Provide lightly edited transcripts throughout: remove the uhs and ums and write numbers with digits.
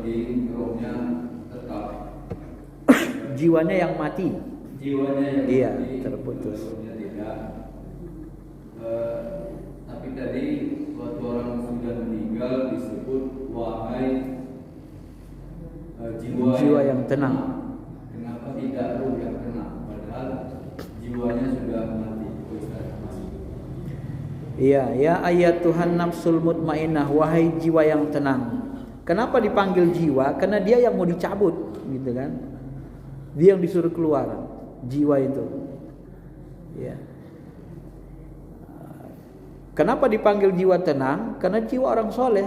berarti rohnya tetap. Jiwanya yang mati. Jiwanya yang iya, mati, terputus. rohnya tidak. Tapi tadi waktu orang sudah meninggal disebut wahai jiwa yang tenang. Kenapa tidak ruh yang tenang? Padahal jiwanya sudah mati. Iya, ya ayat Tuhan nafsul mutmainnah, wahai jiwa yang tenang. Kenapa dipanggil jiwa? Karena dia yang mau dicabut, gitu kan? Dia yang disuruh keluar, jiwa itu. Ya. Kenapa dipanggil jiwa tenang? Karena jiwa orang soleh,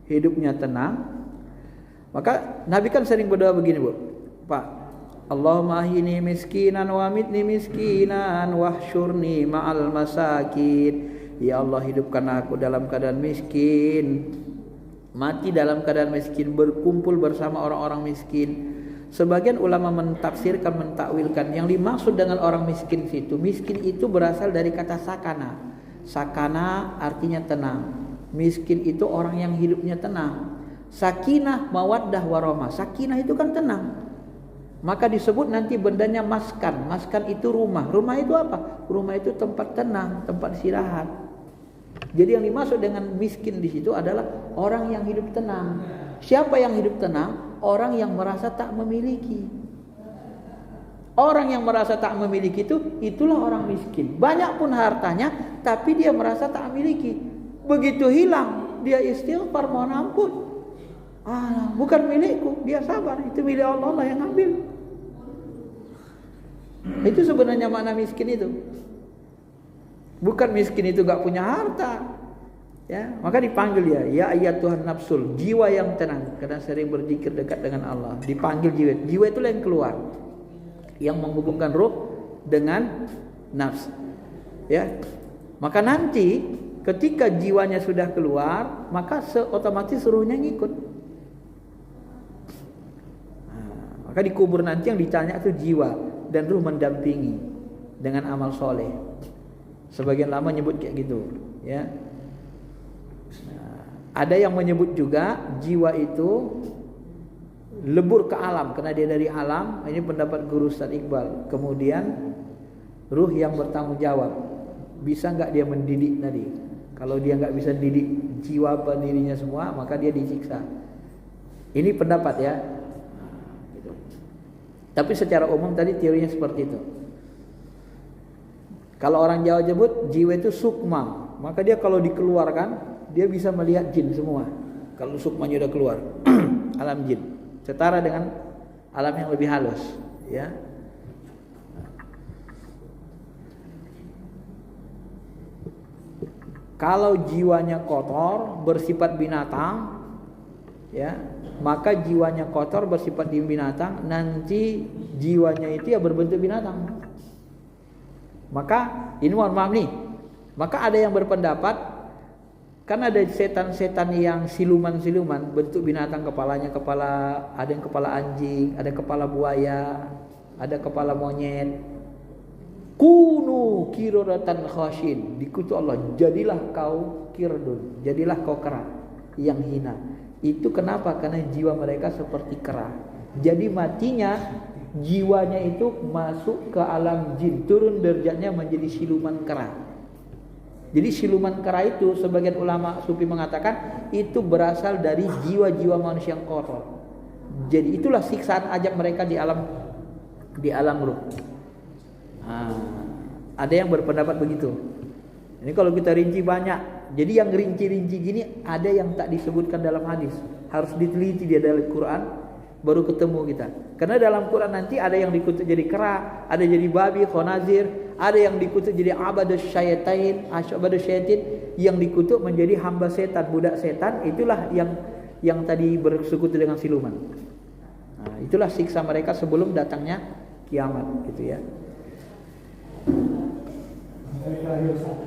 hidupnya tenang. Maka Nabi kan sering berdoa begini, Bu. Pak, Allahumma ahyini miskinan wa amitni miskinan wahsyurni ma'al masakin. Ya Allah, hidupkan aku dalam keadaan miskin, mati dalam keadaan miskin, berkumpul bersama orang-orang miskin. Sebagian ulama mentafsirkan, mentakwilkan yang dimaksud dengan orang miskin itu, miskin itu berasal dari kata sakana. Sakana artinya tenang. Miskin itu orang yang hidupnya tenang. Sakinah, mawaddah, warahmah. Sakinah itu kan tenang. Maka disebut nanti bendanya maskan. Maskan itu rumah. Rumah itu apa? Rumah itu tempat tenang, tempat istirahat. Jadi yang dimaksud dengan miskin di situ adalah orang yang hidup tenang. Siapa yang hidup tenang? Orang yang merasa tak memiliki. Orang yang merasa tak memiliki itulah orang miskin. Banyak pun hartanya, tapi dia merasa tak memiliki. Begitu hilang, dia istighfar, mohon ampun. Bukan milikku, dia sabar, itu milik Allah, Allah yang ambil. Itu sebenarnya makna miskin itu. Bukan miskin itu gak punya harta. Ya, maka dipanggil ya ayat Tuhan nafsul, jiwa yang tenang, karena sering berzikir dekat dengan Allah. Dipanggil jiwa. Jiwa itulah yang keluar, yang menghubungkan ruh dengan nafs. Ya. Maka nanti ketika jiwanya sudah keluar, maka otomatis ruhnya ngikut. Maka dikubur nanti yang ditanya itu jiwa dan ruh mendampingi dengan amal soleh. Sebagian lama nyebut kayak gitu, ya. Ada yang menyebut juga jiwa itu lebur ke alam karena dia dari alam. Ini pendapat Guru Ustaz Iqbal. Kemudian ruh yang bertanggung jawab, bisa nggak dia mendidik tadi? Kalau dia nggak bisa didik jiwa pendirinya semua, maka dia disiksa. Ini pendapat ya. Gitu. Tapi secara umum tadi teorinya seperti itu. Kalau orang Jawa nyebut jiwa itu sukma, maka dia kalau dikeluarkan dia bisa melihat jin semua. Kalau sukmanya udah keluar, alam jin. Setara dengan alam yang lebih halus, ya. Kalau jiwanya kotor, bersifat binatang, ya, maka jiwanya kotor bersifat binatang, nanti jiwanya itu ya berbentuk binatang. Maka ini mohon maaf nih. Maka ada yang berpendapat, kan ada setan-setan yang siluman-siluman, bentuk binatang, kepalanya ada yang kepala anjing, ada kepala buaya, ada kepala monyet. Kunu kirodatan khashin, dikutuk Allah, jadilah kau kirdun, jadilah kau kera yang hina. Itu kenapa? Karena jiwa mereka seperti kera. Jadi matinya jiwanya itu masuk ke alam jin, turun derajatnya menjadi siluman kera. Jadi siluman kera itu sebagian ulama sufi mengatakan itu berasal dari jiwa-jiwa manusia yang kotor. Jadi itulah siksaan ajab mereka di alam ruh. Ada yang berpendapat begitu. Ini kalau kita rinci banyak. Jadi yang rinci-rinci gini ada yang tak disebutkan dalam hadis. Harus diteliti dia dalam Quran baru ketemu kita. Karena dalam Quran nanti ada yang dikutuk jadi kera, ada jadi babi, khonazir, ada yang dikutuk jadi abadus syaitain, yang dikutuk menjadi hamba setan, budak setan. Itulah yang tadi bersekutu dengan siluman. Itulah siksa mereka sebelum datangnya kiamat, gitu ya.